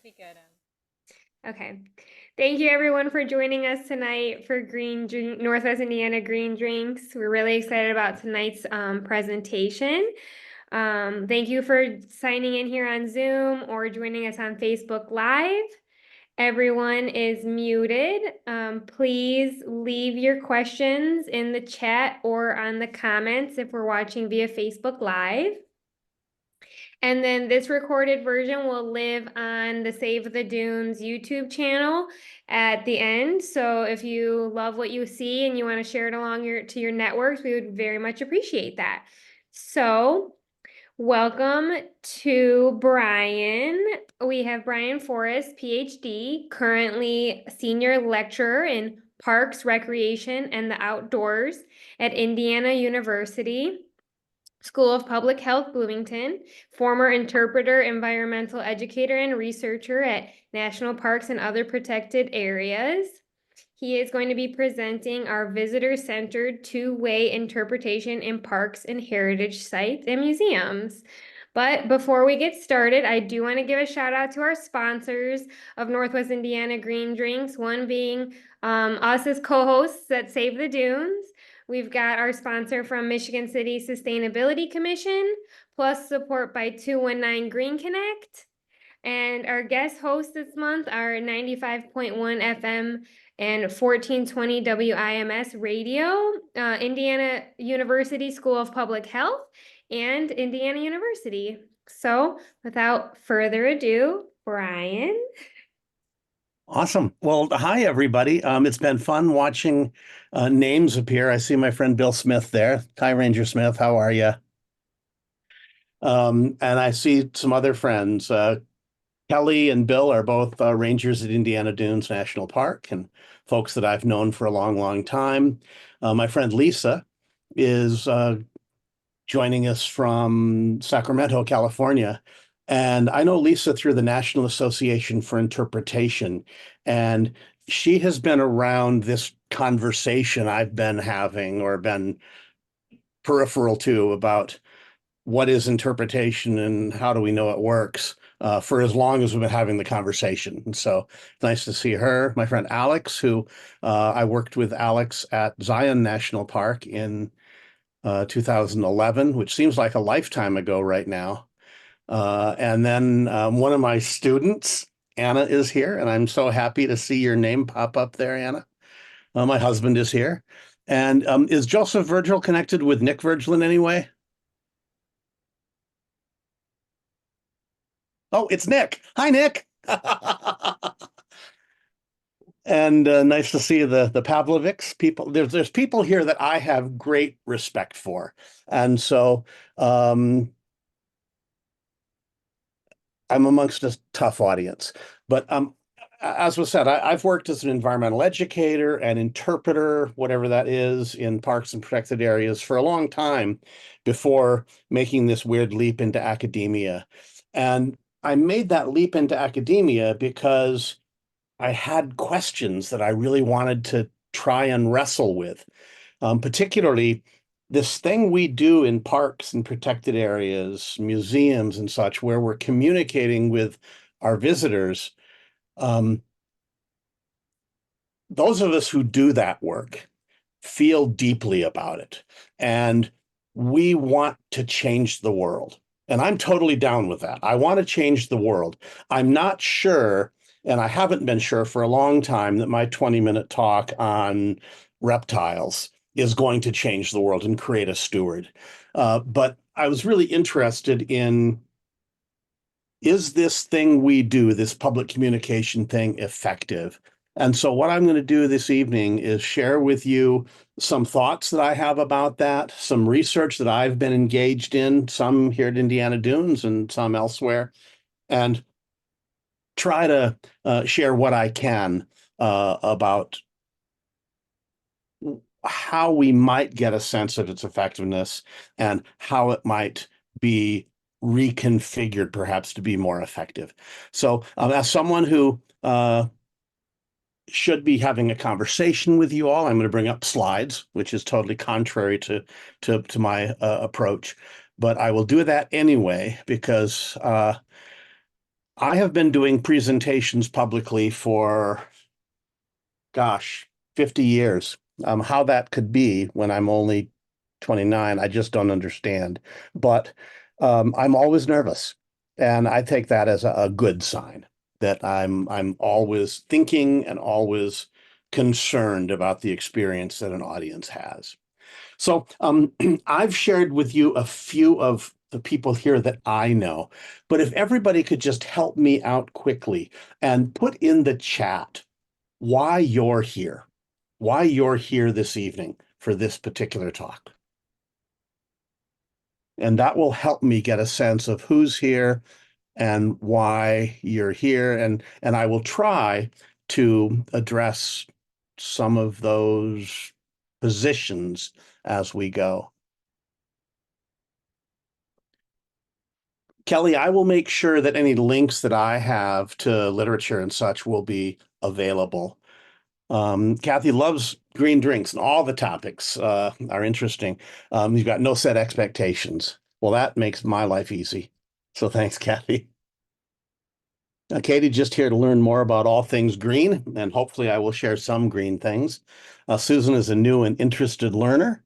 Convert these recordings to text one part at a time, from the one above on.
Should be good. Okay. Thank you everyone for joining us tonight for Northwest Indiana Green Drinks. We're really excited about tonight's presentation. Thank you for signing in here on Zoom or joining us on Facebook Live. Everyone is muted. Please leave your questions in the chat or on the comments if we're watching via Facebook Live. And then this recorded version will live on the Save the Dunes YouTube channel at the end. So if you love what you see and you want to share it along to your networks, we would very much appreciate that. So welcome to Brian. We have Brian Forist, PhD, currently senior lecturer in Parks, Recreation, and the Outdoors at Indiana University School of Public Health, Bloomington, former interpreter, environmental educator, and researcher at national parks and other protected areas. He is going to be presenting our visitor-centered two-way interpretation in parks and heritage sites and museums. But before we get started, I do want to give a shout out to our sponsors of Northwest Indiana Green Drinks, one being us as co-hosts at Save the Dunes. We've got our sponsor from Michigan City Sustainability Commission, plus support by 219 Green Connect. And our guest hosts this month are 95.1 FM and 1420 WIMS Radio, Indiana University School of Public Health, and Indiana University. So without further ado, Brian. Awesome. Well, hi, everybody. It's been fun watching names appear. I see my friend Bill Smith there. Hi, Ranger Smith. How are you? And I see some other friends. Kelly and Bill are both rangers at Indiana Dunes National Park and folks that I've known for a long, long time. My friend Lisa is joining us from Sacramento, California. And I know Lisa through the National Association for Interpretation, and she has been around this conversation I've been having or been peripheral to about what is interpretation and how do we know it works for as long as we've been having the conversation. And so nice to see her. My friend Alex, who I worked with Alex at Zion National Park in 2011, which seems like a lifetime ago right now. And then one of my students, Anna, is here, and I'm so happy to see your name pop up there, Anna. My husband is here. And is Joseph Virgil connected with Nick Virgil in any way? Oh, it's Nick. Hi, Nick. And nice to see the Pavlovics people. There's people here that I have great respect for. And so I'm amongst a tough audience. But as was said, I've worked as an environmental educator and interpreter, whatever that is, in parks and protected areas for a long time before making this weird leap into academia. And I made that leap into academia because I had questions that I really wanted to try and wrestle with, particularly this thing we do in parks and protected areas, museums and such, where we're communicating with our visitors. Those of us who do that work feel deeply about it, and we want to change the world. And I'm totally down with that. I want to change the world. I'm not sure, and I haven't been sure for a long time, that my 20-minute talk on reptiles is going to change the world and create a steward. But I was really interested in, is this thing we do, this public communication thing, effective? And so what I'm going to do this evening is share with you some thoughts that I have about that, some research that I've been engaged in, some here at Indiana Dunes and some elsewhere, and try to share what I can about how we might get a sense of its effectiveness and how it might be reconfigured perhaps to be more effective. So as someone who should be having a conversation with you all, I'm going to bring up slides, which is totally contrary to my approach, but I will do that anyway because I have been doing presentations publicly for, gosh, 50 years. How that could be when I'm only 29, I just don't understand. But I'm always nervous, and I take that as a good sign that I'm always thinking and always concerned about the experience that an audience has. So I've shared with you a few of the people here that I know, but if everybody could just help me out quickly and put in the chat why you're here, why you're here this evening for this particular talk. And that will help me get a sense of who's here and why you're here. And I will try to address some of those positions as we go. Kelly, I will make sure that any links that I have to literature and such will be available. Kathy loves green drinks and all the topics are interesting. You've got no set expectations. Well, that makes my life easy. So thanks, Kathy. Katie, just here to learn more about all things green, and hopefully I will share some green things. Susan is a new and interested learner.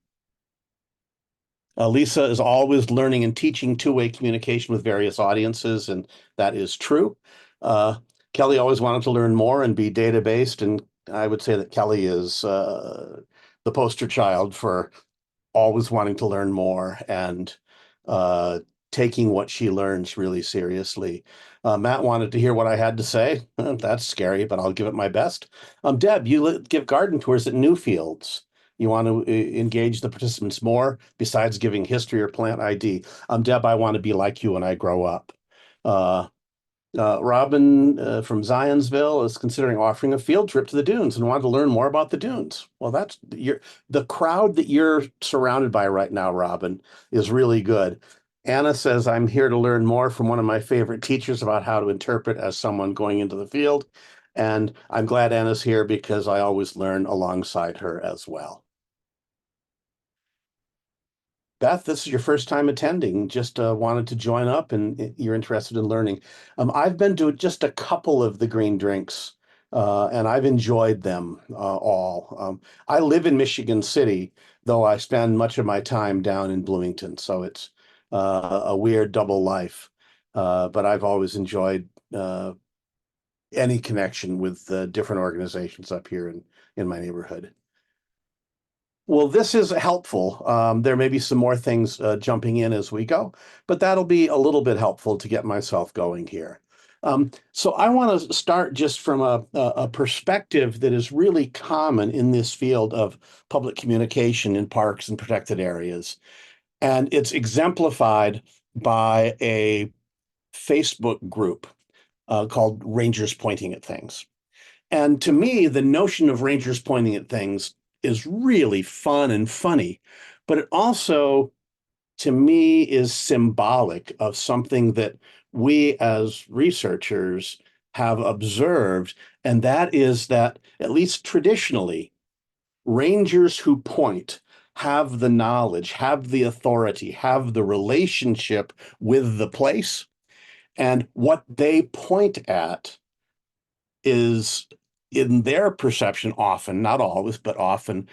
Lisa is always learning and teaching two-way communication with various audiences, and that is true. Uh, Kelly always wanted to learn more and be data-based, and I would say that Kelly is the poster child for always wanting to learn more and uh, taking what she learns really seriously. Matt wanted to hear what I had to say. That's scary, but I'll give it my best. Deb, you give garden tours at Newfields. You want to engage the participants more besides giving history or plant ID. Deb, I want to be like you when I grow up. Uh, Robin from Zionsville is considering offering a field trip to the dunes and wanted to learn more about the dunes. Well, the crowd that you're surrounded by right now, Robin, is really good. Anna says, I'm here to learn more from one of my favorite teachers about how to interpret as someone going into the field. And I'm glad Anna's here because I always learn alongside her as well. Beth, this is your first time attending. Just wanted to join up and you're interested in learning. I've been to just a couple of the green drinks and I've enjoyed them all. I live in Michigan City, though I spend much of my time down in Bloomington. So it's a weird double life. But I've always enjoyed any connection with different organizations up here in my neighborhood. Well, this is helpful. There may be some more things jumping in as we go, but that'll be a little bit helpful to get myself going here. So I want to start just from a perspective that is really common in this field of public communication in parks and protected areas. And it's exemplified by a Facebook group called Rangers Pointing at Things. And to me, the notion of rangers pointing at things is really fun and funny, but it also, to me, is symbolic of something that we as researchers have observed, and that is that, at least traditionally, rangers who point have the knowledge, have the authority, have the relationship with the place, and what they point at is in their perception often, not always, but often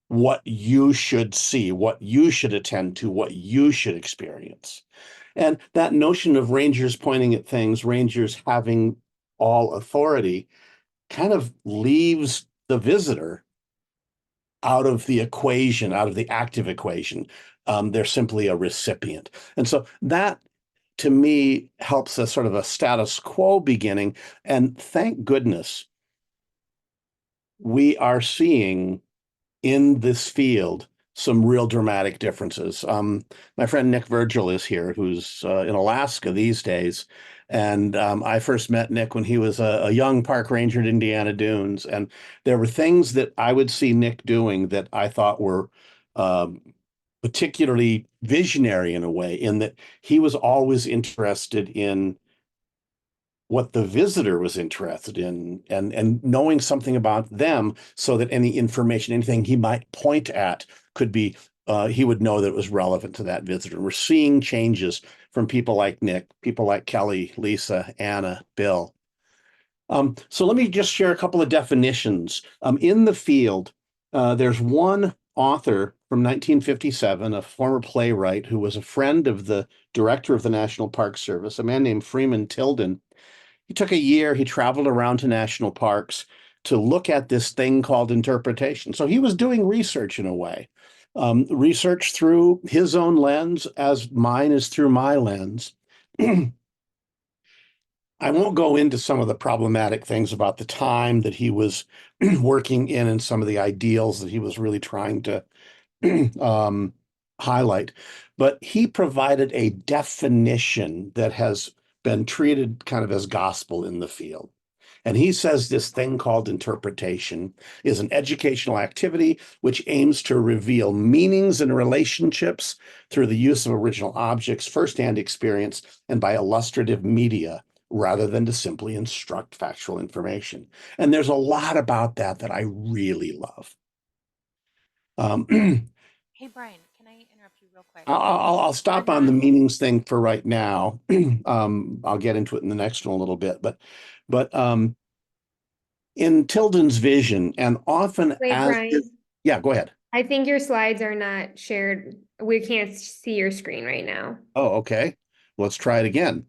what you should see, what you should attend to, what you should experience. And that notion of rangers pointing at things, rangers having all authority, kind of leaves the visitor out of the equation, out of the active equation. They're simply a recipient. And so that to me helps a sort of a status quo beginning. And thank goodness we are seeing in this field some real dramatic differences. My friend Nick Virgil is here, who's in Alaska these days. And I first met Nick when he was a young park ranger at Indiana Dunes. And there were things that I would see Nick doing that I thought were um, particularly visionary in a way, in that he was always interested in what the visitor was interested in and knowing something about them so that any information, anything he might point at could be, he would know that it was relevant to that visitor. We're seeing changes from people like Nick, people like Kelly, Lisa, Anna, Bill. So let me just share a couple of definitions. In the field, there's one author from 1957, a former playwright who was a friend of the director of the National Park Service, a man named Freeman Tilden. He took a year, he traveled around to national parks to look at this thing called interpretation. So he was doing research in a way, research through his own lens, as mine is through my lens. I won't go into some of the problematic things about the time that he was working in and some of the ideals that he was really trying to um, highlight. But he provided a definition that has been treated kind of as gospel in the field. And he says this thing called interpretation is an educational activity which aims to reveal meanings and relationships through the use of original objects, firsthand experience, and by illustrative media, rather than to simply instruct factual information. And there's a lot about that that I really love. Um, Hey Brian, can I interrupt you real quick? I'll On stop on the that, meanings thing for right now. I'll get into it in the next one a little bit, but in Tilden's vision, and often Wait, as Brian, yeah, go ahead. I think your slides are not shared. We can't see your screen right now. Oh, okay. Let's try it again.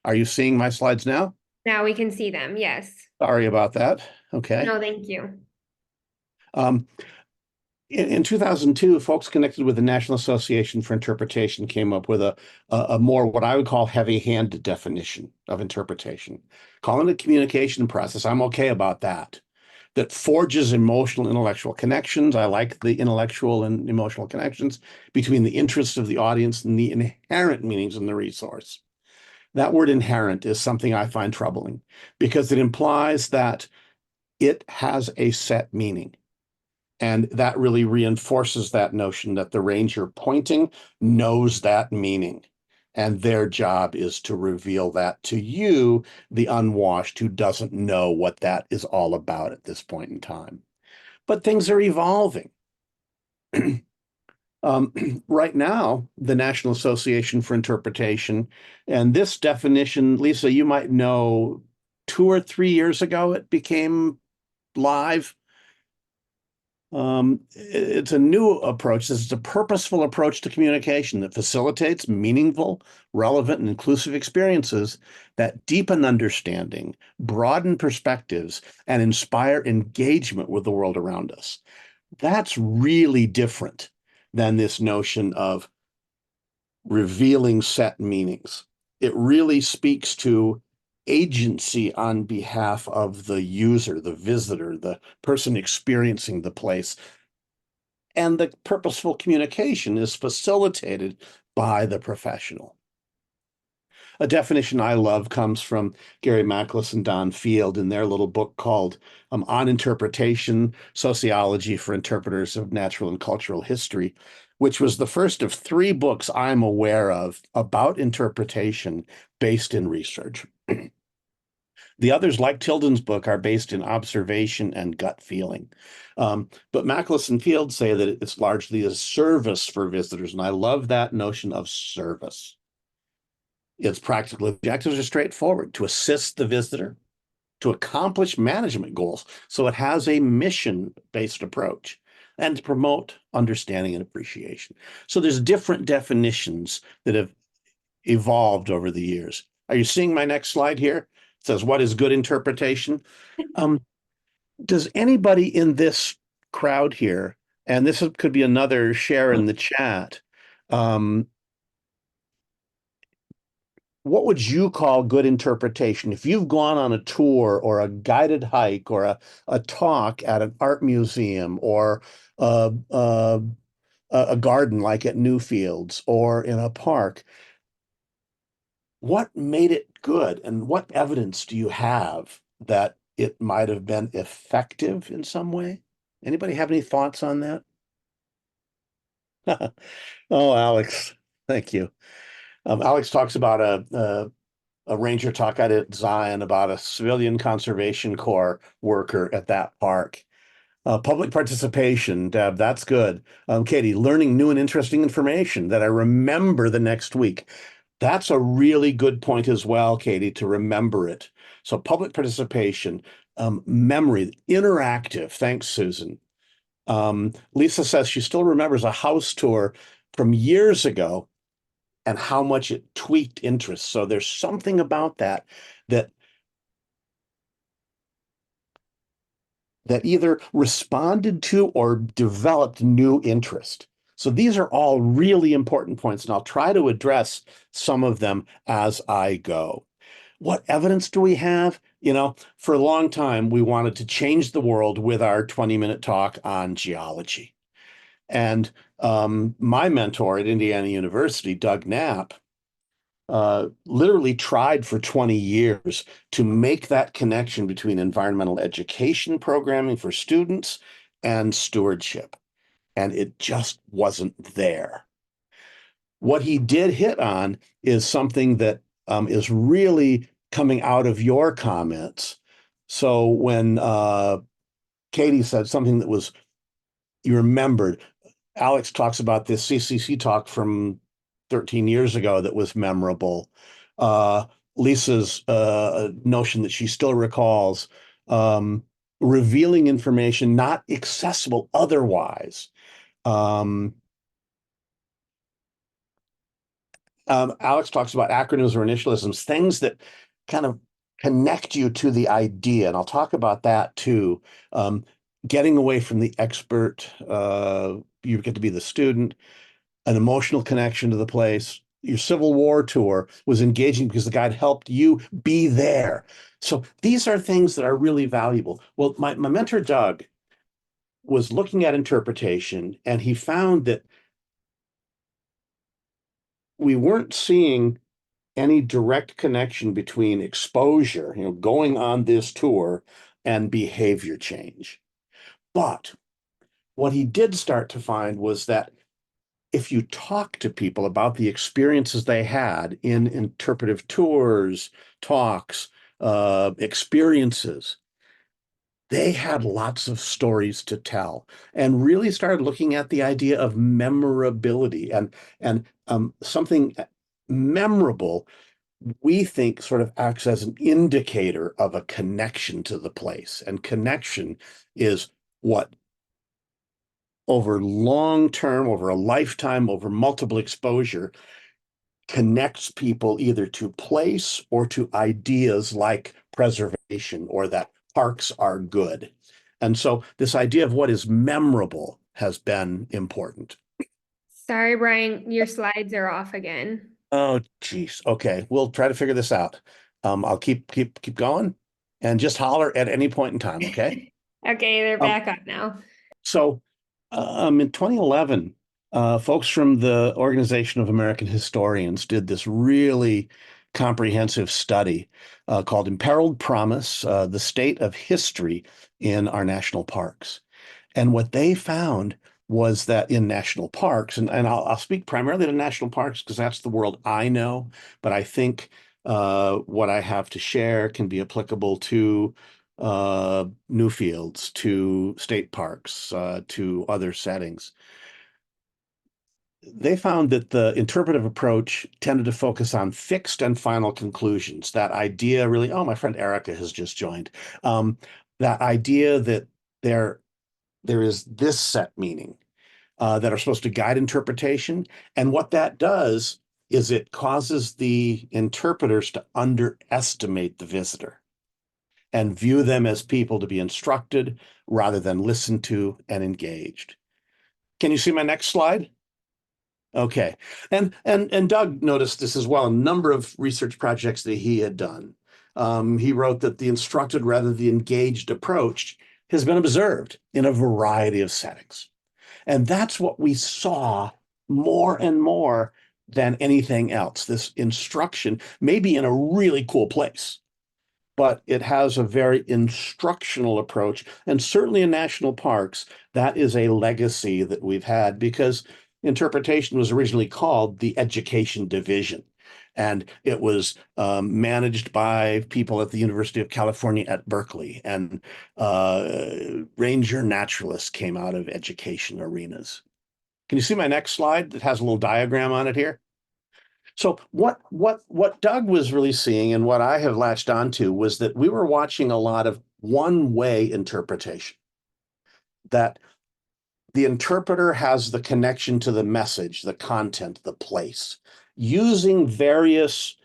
Are you seeing my slides now? Now we can see them. Yes. Sorry about that. Okay. No, thank you. Um, in 2002, folks connected with the National Association for Interpretation came up with a more what I would call heavy-handed definition of interpretation. Calling it a communication process, I'm okay about that. That forges emotional, intellectual connections. I like the intellectual and emotional connections between the interests of the audience and the inherent meanings in the resource. That word inherent is something I find troubling because it implies that it has a set meaning. And that really reinforces that notion that the ranger pointing knows that meaning. And their job is to reveal that to you, the unwashed, who doesn't know what that is all about at this point in time. But things are evolving. Right now, the National Association for Interpretation, and this definition, Lisa, you might know 2 or 3 years ago, it became live. It's a new approach. This is a purposeful approach to communication that facilitates meaningful, relevant, and inclusive experiences that deepen understanding, broaden perspectives, and inspire engagement with the world around us. That's really different than this notion of revealing set meanings. It really speaks to agency on behalf of the user, the visitor, the person experiencing the place. And the purposeful communication is facilitated by the professional. A definition I love comes from Gary Mackless and Don Field in their little book called On Interpretation, Sociology for Interpreters of Natural and Cultural History, which was the first of 3 books I'm aware of about interpretation based in research. The others, like Tilden's book, are based in observation and gut feeling. But Mackless and Field say that it's largely a service for visitors, and I love that notion of service. Its practical objectives are straightforward: to assist the visitor, to accomplish management goals. So it has a mission-based approach, and to promote understanding and appreciation. So there's different definitions that have evolved over the years. Are you seeing my next slide here? It says, what is good interpretation? Um, does anybody in this crowd here, and this could be another share in the chat, um, what would you call good interpretation? If you've gone on a tour or a guided hike or a talk at an art museum or a, a, a garden like at Newfields or in a park, what made it good and what evidence do you have that it might have been effective in some way? Anybody have any thoughts on that? Oh, Alex, thank you. Alex talks about a ranger talk I did at Zion about a civilian conservation corps worker at that park. Public participation, Deb, that's good. Katie, learning new and interesting information that I remember the next week. That's a really good point as well, Katie, to remember it. So public participation, memory, interactive. Thanks, Susan. Lisa says she still remembers a house tour from years ago and how much it tweaked interest. So there's something about that that either responded to or developed new interest. So these are all really important points, and I'll try to address some of them as I go. What evidence do we have? For a long time, we wanted to change the world with our 20-minute talk on geology. And my mentor at Indiana University, Doug Knapp, literally tried for 20 years to make that connection between environmental education programming for students and stewardship. And it just wasn't there. What he did hit on is something that is really coming out of your comments. So when Katie said something that was, you remembered, Alex talks about this CCC talk from 13 years ago that was memorable. Lisa's notion that she still recalls revealing information not accessible otherwise. Alex talks about acronyms or initialisms, things that kind of connect you to the idea. And I'll talk about that too. Getting away from the expert, you get to be the student, an emotional connection to the place. Your Civil War tour was engaging because the guide helped you be there. So these are things that are really valuable. Well, my mentor, Doug, was looking at interpretation, and he found that we weren't seeing any direct connection between exposure, going on this tour, and behavior change. But what he did start to find was that if you talk to people about the experiences they had in interpretive tours, talks, experiences, they had lots of stories to tell and really started looking at the idea of memorability and something memorable we think sort of acts as an indicator of a connection to the place. And connection is what over long term, over a lifetime, over multiple exposure, connects people either to place or to ideas like preservation or that parks are good. And so this idea of what is memorable has been important. Sorry, Brian, your slides are off again. Oh, geez. Okay, we'll try to figure this out. I'll keep going, and just holler at any point in time. Okay. Okay, they're Um, back up now. so, in 2011, folks from the Organization of American Historians did this really comprehensive study called "Imperiled Promise: The State of History in Our National Parks." And what they found was that in national parks, and I'll speak primarily to national parks because that's the world I know, but I think what I have to share can be applicable to new fields, to state parks, to other settings. They found that the interpretive approach tended to focus on fixed and final conclusions. That idea really, oh, my friend Erica has just joined. That idea that there is this set meaning that are supposed to guide interpretation. And what that does is it causes the interpreters to underestimate the visitor and view them as people to be instructed rather than listened to and engaged. Can you see my next slide? Okay. And Doug noticed this as well, a number of research projects that he had done. He wrote that the instructed rather than the engaged approach has been observed in a variety of settings. And that's what we saw more and more than anything else. This instruction may be in a really cool place, but it has a very instructional approach. And certainly in national parks, that is a legacy that we've had because interpretation was originally called the education division. And it was managed by people at the University of California at Berkeley. And ranger naturalists came out of education arenas. Can you see my next slide that has a little diagram on it here? So what Doug was really seeing and what I have latched onto was that we were watching a lot of one-way interpretation, that the interpreter has the connection to the message, the content, the place, using various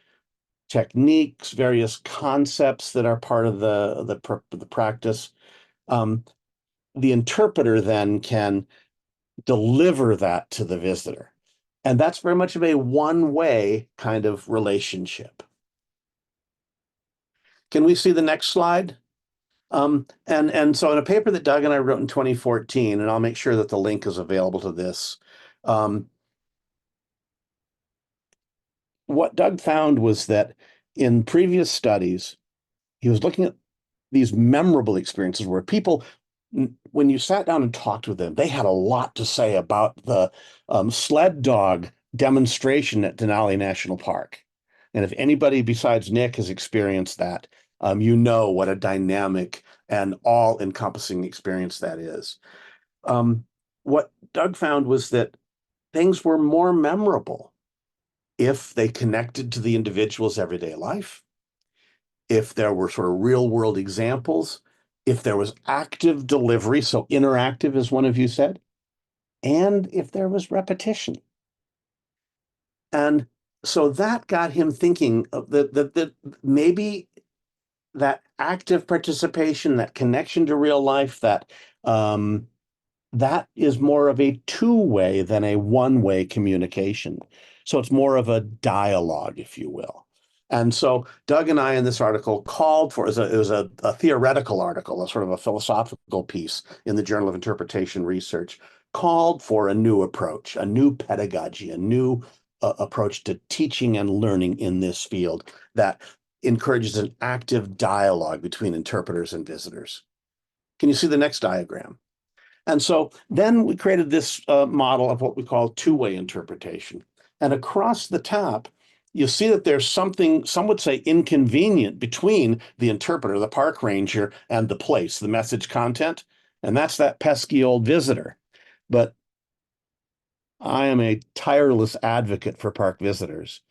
techniques, various concepts that are part of the practice. Um, the interpreter then can deliver that to the visitor. And that's very much of a one-way kind of relationship. Can we see the next slide? And so in a paper that Doug and I wrote in 2014, and I'll make sure that the link is available to this, what Doug found was that in previous studies, he was looking at these memorable experiences where people, when you sat down and talked with them, they had a lot to say about the sled dog demonstration at Denali National Park. And if anybody besides Nick has experienced that, you know what a dynamic and all-encompassing experience that is. What Doug found was that things were more memorable if they connected to the individual's everyday life, if there were sort of real world examples, if there was active delivery, so interactive, as one of you said, and if there was repetition. And so that got him thinking that maybe that active participation, that connection to real life, that is more of a two-way than a one-way communication. So it's more of a dialogue, if you will. And so Doug and I in this article called for, it was a theoretical article, a sort of a philosophical piece in the Journal of Interpretation Research, called for a new approach, a new pedagogy, a new approach to teaching and learning in this field that encourages an active dialogue between interpreters and visitors. Can you see the next diagram? And so then we created this model of what we call two-way interpretation. And across the top, you see that there's something, some would say inconvenient between the interpreter, the park ranger, and the place, the message content. And that's that pesky old visitor. But I am a tireless advocate for park visitors.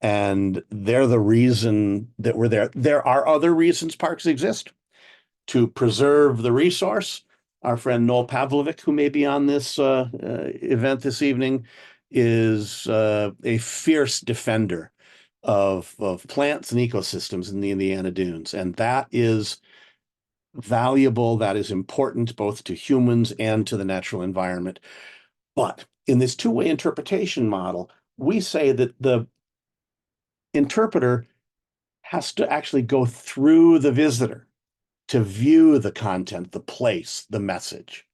And they're the reason that we're there. There are other reasons parks exist: to preserve the resource. Our friend Noel Pavlovic, who may be on this event this evening, is a fierce defender of plants and ecosystems in the Indiana Dunes. And that is valuable, that is important both to humans and to the natural environment. But in this two-way interpretation model, we say that the interpreter has to actually go through the visitor to view the content, the place, the message.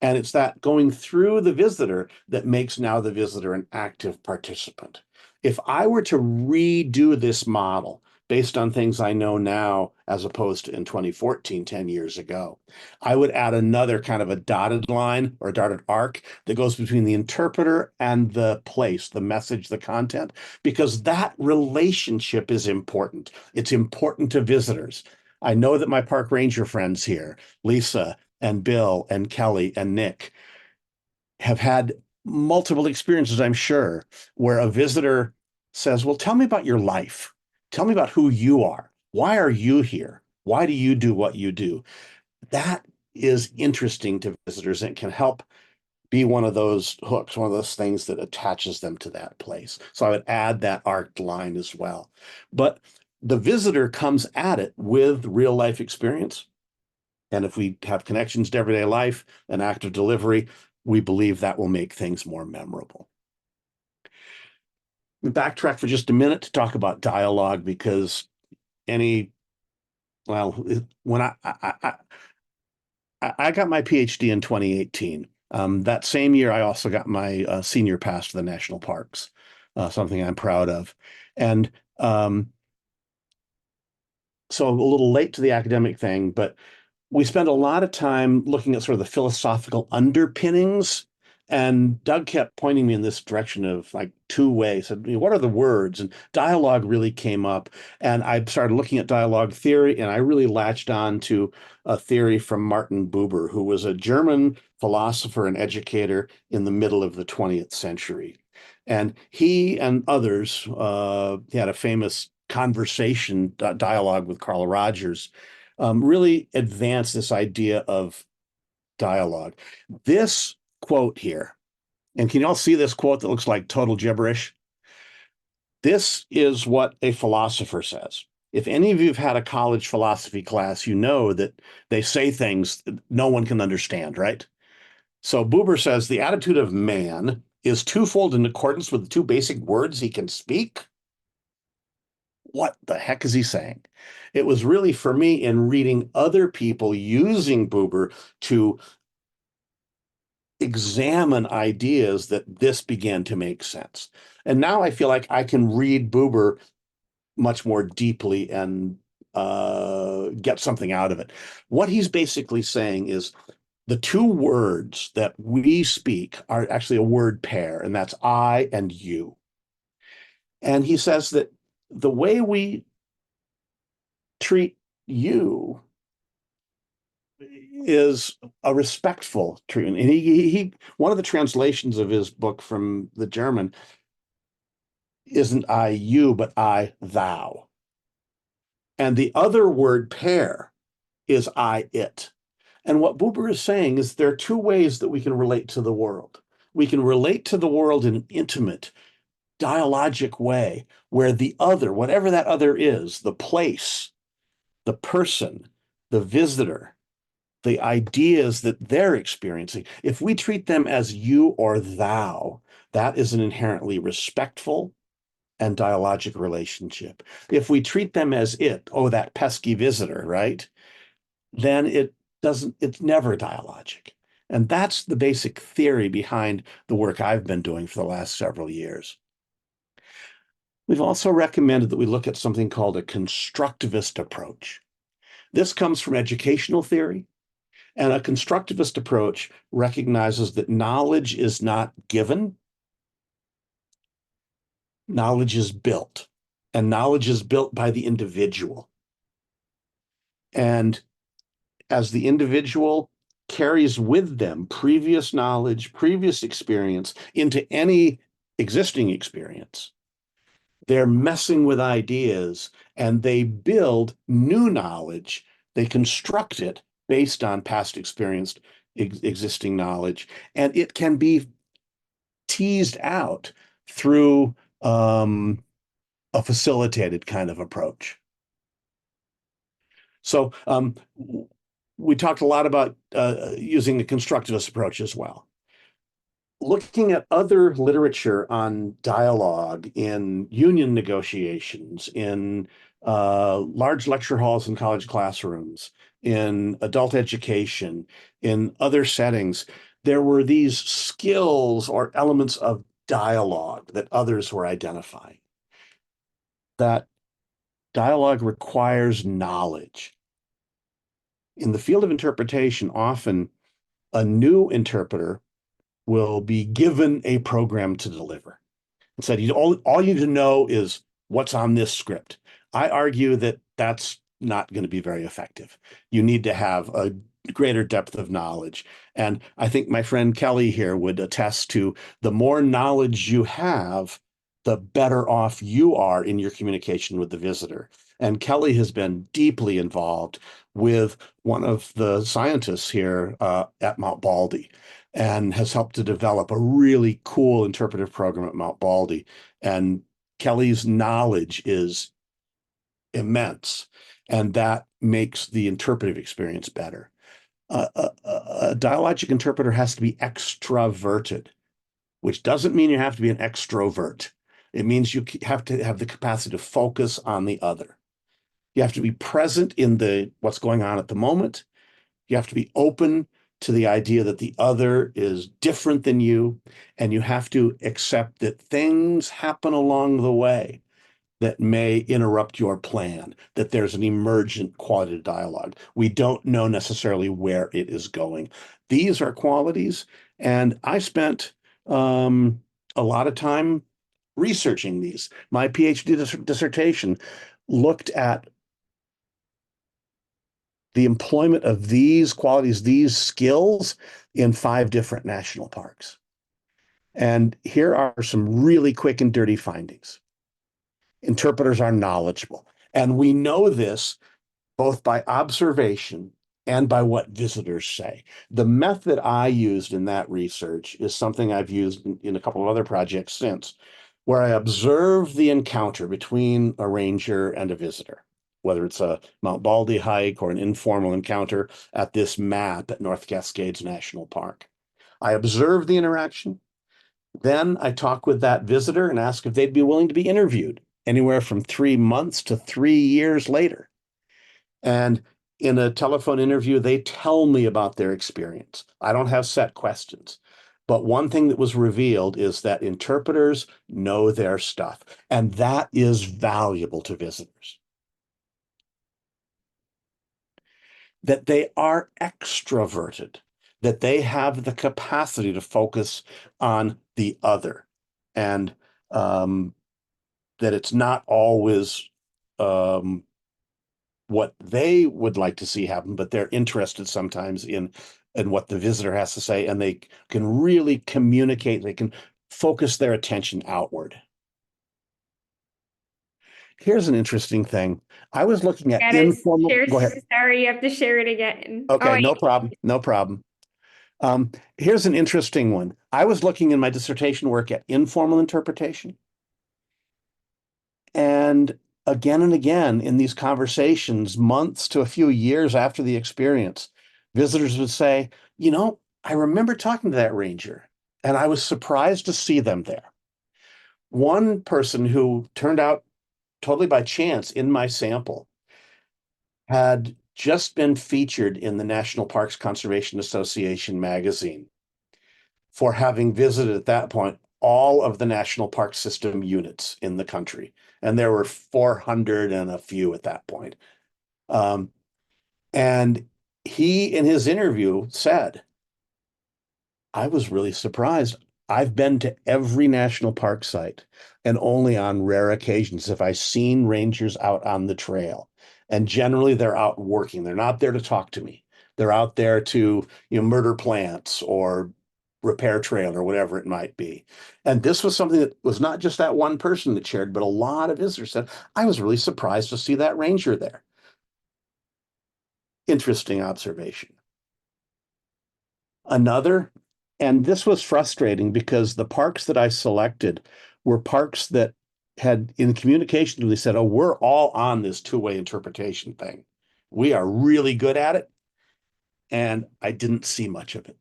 And it's that going through the visitor that makes now the visitor an active participant. If I were to redo this model based on things I know now, as opposed to in 2014, 10 years ago, I would add another kind of a dotted line or a dotted arc that goes between the interpreter and the place, the message, the content, because that relationship is important. It's important to visitors. I know that my park ranger friends here, Lisa and Bill and Kelly and Nick, have had multiple experiences, I'm sure, where a visitor says, well, tell me about your life. Tell me about who you are. Why are you here? Why do you do what you do? That is interesting to visitors and can help be one of those hooks, one of those things that attaches them to that place. So I would add that arced line as well. But the visitor comes at it with real life experience. And if we have connections to everyday life and active delivery, we believe that will make things more memorable. We backtrack for just a minute to talk about dialogue, because when I got my PhD in 2018. That same year, I also got my senior pass to the national parks, something I'm proud of. And so a little late to the academic thing, but we spent a lot of time looking at sort of the philosophical underpinnings And Doug kept pointing me in this direction of like two ways. Said, what are the words? And dialogue really came up. And I started looking at dialogue theory, and I really latched on to a theory from Martin Buber, who was a German philosopher and educator in the middle of the 20th century. And he and others, he had a famous conversation dialogue with Carl Rogers, really advanced this idea of dialogue. This quote here, and can you all see this quote that looks like total gibberish? This is what a philosopher says. If any of you have had a college philosophy class, you know that they say things that no one can understand, right? So Buber says the attitude of man is twofold in accordance with the two basic words he can speak. What the heck is he saying? It was really for me in reading other people using Buber to examine ideas that this began to make sense. And now I feel like I can read Buber much more deeply and get something out of it. What he's basically saying is the two words that we speak are actually a word pair, and that's I and you. And he says that the way we treat you is a respectful treatment. And he one of the translations of his book from the German isn't I you, but I thou. And the other word pair is I it. And what Buber is saying is there are two ways that we can relate to the world. We can relate to the world in an intimate, dialogic way where the other, whatever that other is, the place, the person, the visitor, the ideas that they're experiencing, if we treat them as you or thou, that is an inherently respectful and dialogic relationship. If we treat them as it, oh, that pesky visitor, right? Then it's never dialogic. And that's the basic theory behind the work I've been doing for the last several years. We've also recommended that we look at something called a constructivist approach. This comes from educational theory, and a constructivist approach recognizes that knowledge is not given, knowledge is built, and knowledge is built by the individual. And as the individual carries with them previous knowledge, previous experience into any existing experience, they're messing with ideas and they build new knowledge. They construct it based on past experience, existing knowledge, and it can be teased out through a facilitated kind of approach. So we talked a lot about using the constructivist approach as well. Looking at other literature on dialogue in union negotiations, in large lecture halls in college classrooms, in adult education, in other settings, there were these skills or elements of dialogue that others were identifying. That dialogue requires knowledge. In the field of interpretation, often a new interpreter will be given a program to deliver. And said, all you need to know is what's on this script. I argue that that's not going to be very effective. You need to have a greater depth of knowledge. And I think my friend Kelly here would attest to the more knowledge you have, the better off you are in your communication with the visitor. And Kelly has been deeply involved with one of the scientists here at Mount Baldy and has helped to develop a really cool interpretive program at Mount Baldy. And Kelly's knowledge is immense, and that makes the interpretive experience better. A dialogic interpreter has to be extraverted, which doesn't mean you have to be an extrovert. It means you have to have the capacity to focus on the other. You have to be present in what's going on at the moment. You have to be open to the idea that the other is different than you, and you have to accept that things happen along the way that may interrupt your plan, that there's an emergent quality of dialogue. We don't know necessarily where it is going. These are qualities And I spent a lot of time researching these. My PhD dissertation looked at the employment of these qualities, these skills in 5 different national parks. And here are some really quick and dirty findings. Interpreters are knowledgeable. And we know this both by observation and by what visitors say. The method I used in that research is something I've used in a couple of other projects since, where I observe the encounter between a ranger and a visitor, whether it's a Mount Baldy hike or an informal encounter at this map at North Cascades National Park. I observe the interaction. Then I talk with that visitor and ask if they'd be willing to be interviewed anywhere from 3 months to 3 years later. And in a telephone interview, they tell me about their experience. I don't have set questions. But one thing that was revealed is that interpreters know their stuff, and that is valuable to visitors. That they are extroverted, that they have the capacity to focus on the other, and that it's not always what they would like to see happen, but they're interested sometimes in what the visitor has to say, and they can really communicate, they can focus their attention outward. Here's an interesting thing. I was looking at informal, Share, go ahead. sorry, you have to share it again. Oh, Okay, wait. no problem, no problem. Here's an interesting one. I was looking in my dissertation work at informal interpretation. And again in these conversations, months to a few years after the experience, visitors would say, I remember talking to that ranger, and I was surprised to see them there. One person who turned out totally by chance in my sample had just been featured in the National Parks Conservation Association magazine for having visited at that point all of the national park system units in the country. And there were 400 and a few at that point. And he, in his interview, said, I was really surprised. I've been to every national park site, and only on rare occasions have I seen rangers out on the trail. And generally they're out working. They're not there to talk to me. They're out there to, murder plants or repair trail or whatever it might be. And this was something that was not just that one person that shared, but a lot of visitors said, I was really surprised to see that ranger there. Interesting observation. Another, and this was frustrating because the parks that I selected were parks that had in communication really said, oh, we're all on this two-way interpretation thing. We are really good at it. And I didn't see much of it.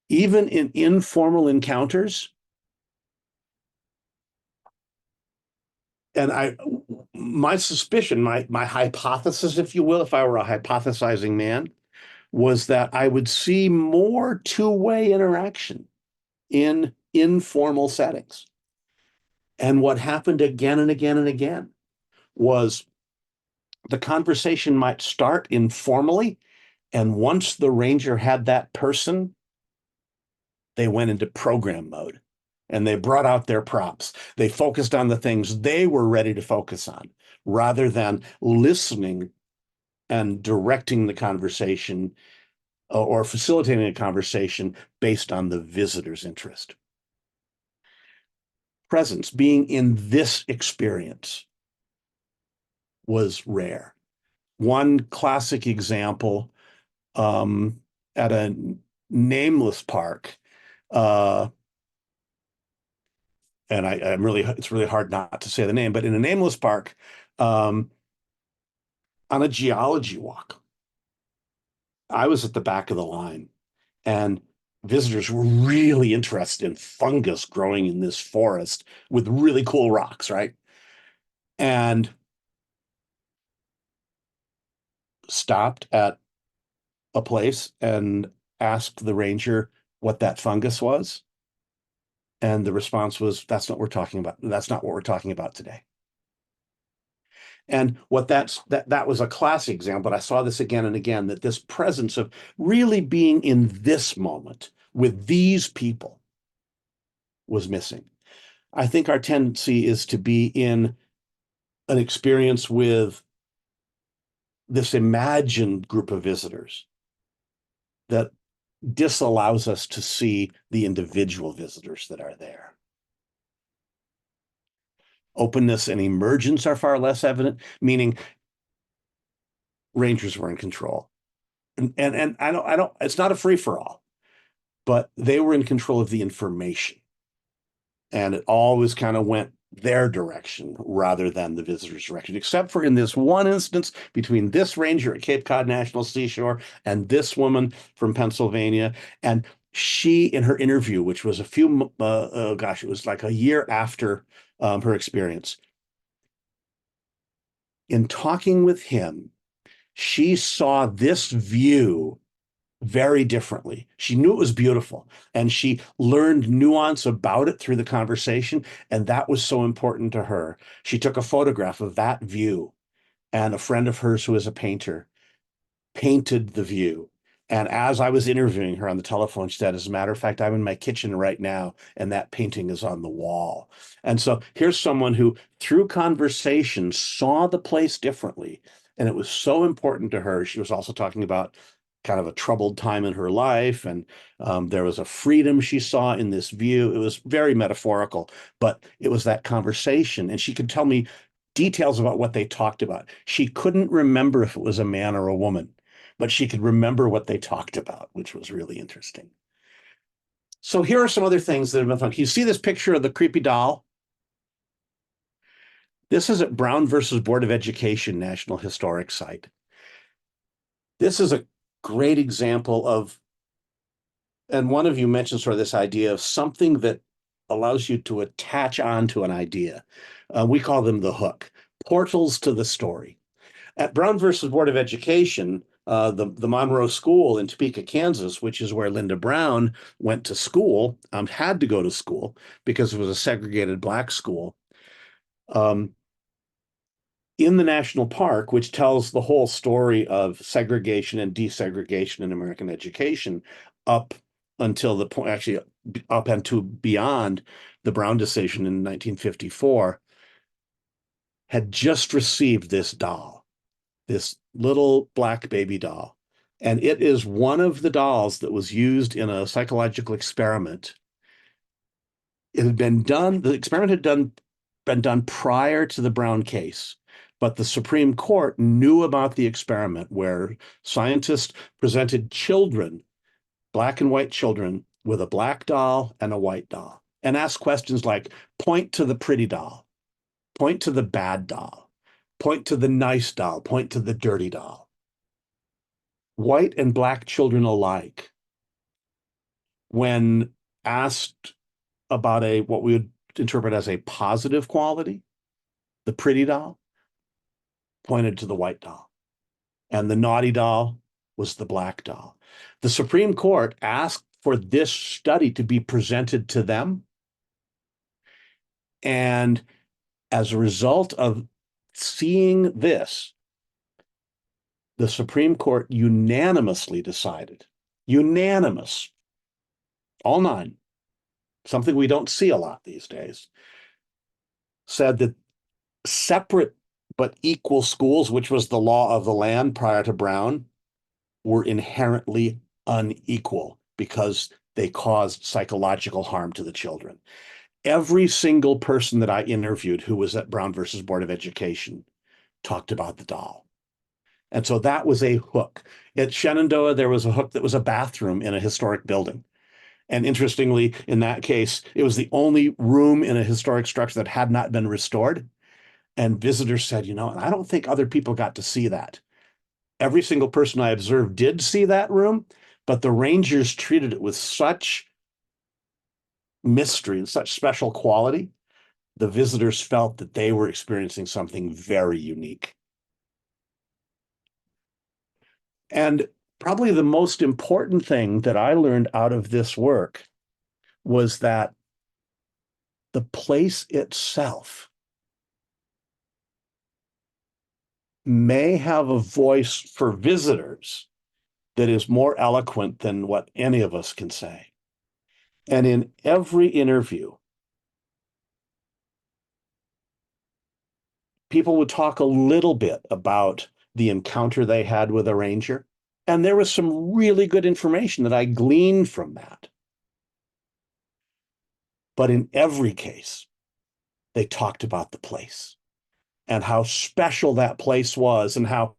Even in informal encounters, and my suspicion, my hypothesis, if you will, if I were a hypothesizing man, was that I would see more two-way interaction in informal settings. And what happened again and again and again was the conversation might start informally, and once the ranger had that person, they went into program mode and they brought out their props. They focused on the things they were ready to focus on rather than listening and directing the conversation or facilitating a conversation based on the visitor's interest. Presence, being in this experience, was rare. One classic example at a nameless park, and it's really hard not to say the name, but in a nameless park, on a geology walk, I was at the back of the line, and visitors were really interested in fungus growing in this forest with really cool rocks, right? And stopped at a place and asked the ranger what that fungus was. And the response was, that's not what we're talking about. That's not what we're talking about today. And that was a classic example, but I saw this again and again, that this presence of really being in this moment, with these people was missing. I think our tendency is to be in an experience with this imagined group of visitors that disallows us to see the individual visitors that are there. Openness and emergence are far less evident, meaning rangers were in control. And I don't, it's not a free-for-all, but they were in control of the information. And it always kind of went their direction rather than the visitor's direction, except for in this one instance between this ranger at Cape Cod National Seashore and this woman from Pennsylvania. And she, in her interview, which was it was like a year after her experience, in talking with him, she saw this view very differently. She knew it was beautiful, and she learned nuance about it through the conversation, and that was so important to her. She took a photograph of that view, and a friend of hers who is a painter painted the view. And as I was interviewing her on the telephone, she said, as a matter of fact, I'm in my kitchen right now, and that painting is on the wall. And so here's someone who, through conversation, saw the place differently. And it was so important to her. She was also talking about kind of a troubled time in her life. And there was a freedom she saw in this view. It was very metaphorical, but it was that conversation. And she could tell me details about what they talked about. She couldn't remember if it was a man or a woman, but she could remember what they talked about, which was really interesting. So here are some other things that have been fun. Can you see this picture of the creepy doll? This is at Brown versus Board of Education National Historic Site. This is a great example of, and one of you mentioned sort of this idea of something that allows you to attach onto an idea. We call them the hook, portals to the story. At Brown versus Board of Education, the Monroe School in Topeka, Kansas, which is where Linda Brown went to school, had to go to school because it was a segregated Black school. In the national park, which tells the whole story of segregation and desegregation in American education up until the point, actually up and to beyond the Brown decision in 1954, had just received this doll, this little black baby doll. And it is one of the dolls that was used in a psychological experiment. It had been done, the experiment had been done prior to the Brown case, but the Supreme Court knew about the experiment where scientists presented children, black and white children, with a black doll and a white doll, and asked questions like, point to the pretty doll, point to the bad doll, point to the nice doll, point to the dirty doll. White and black children alike, when asked about what we would interpret as a positive quality, the pretty doll, pointed to the white doll, and the naughty doll was the black doll. The Supreme Court asked for this study to be presented to them, and as a result of seeing this, the Supreme Court unanimously decided, unanimous, all nine, something we don't see a lot these days, said that separate but equal schools, which was the law of the land prior to Brown, were inherently unequal because they caused psychological harm to the children. Every single person that I interviewed who was at Brown versus Board of Education talked about the doll. And so that was a hook. At Shenandoah, there was a hook that was a bathroom in a historic building. And interestingly, in that case, it was the only room in a historic structure that had not been restored. And visitors said, and I don't think other people got to see that. Every single person I observed did see that room, but the rangers treated it with such mystery and such special quality. The visitors felt that they were experiencing something very unique. And probably the most important thing that I learned out of this work was that the place itself may have a voice for visitors that is more eloquent than what any of us can say. And in every interview, people would talk a little bit about the encounter they had with a ranger. And there was some really good information that I gleaned from that. But in every case, they talked about the place and how special that place was, and how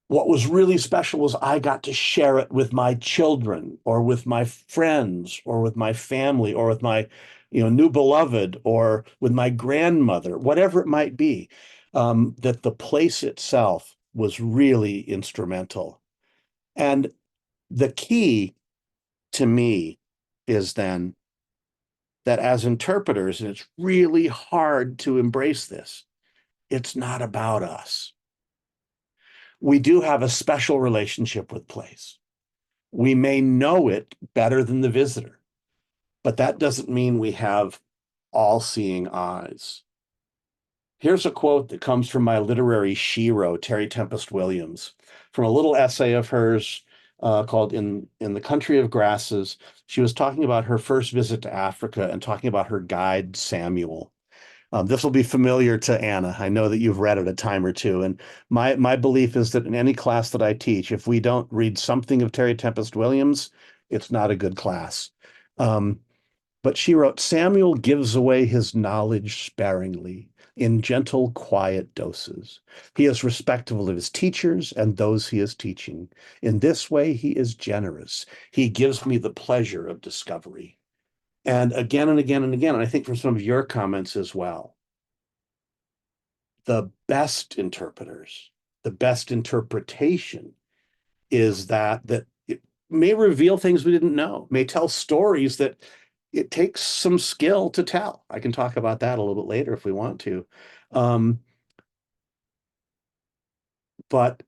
what was really special was I got to share it with my children or with my friends or with my family or with my, new beloved, or with my grandmother, whatever it might be. That the place itself was really instrumental. And the key to me is then that as interpreters, and it's really hard to embrace this, it's not about us. We do have a special relationship with place. We may know it better than the visitor, but that doesn't mean we have all-seeing eyes. Here's a quote that comes from my literary shero, Terry Tempest Williams, from a little essay of hers called In the Country of Grasses. She was talking about her first visit to Africa and talking about her guide, Samuel. This will be familiar to Anna. I know that you've read it a time or two. And my belief is that in any class that I teach, if we don't read something of Terry Tempest Williams, it's not a good class. Um, but she wrote, Samuel gives away his knowledge sparingly, in gentle, quiet doses. He is respectful of his teachers and those he is teaching. In this way, he is generous. He gives me the pleasure of discovery. And again and again and again, and I think from some of your comments as well, the best interpreters, the best interpretation is that it may reveal things we didn't know, may tell stories that it takes some skill to tell. I can talk about that a little bit later if we want to. Um, but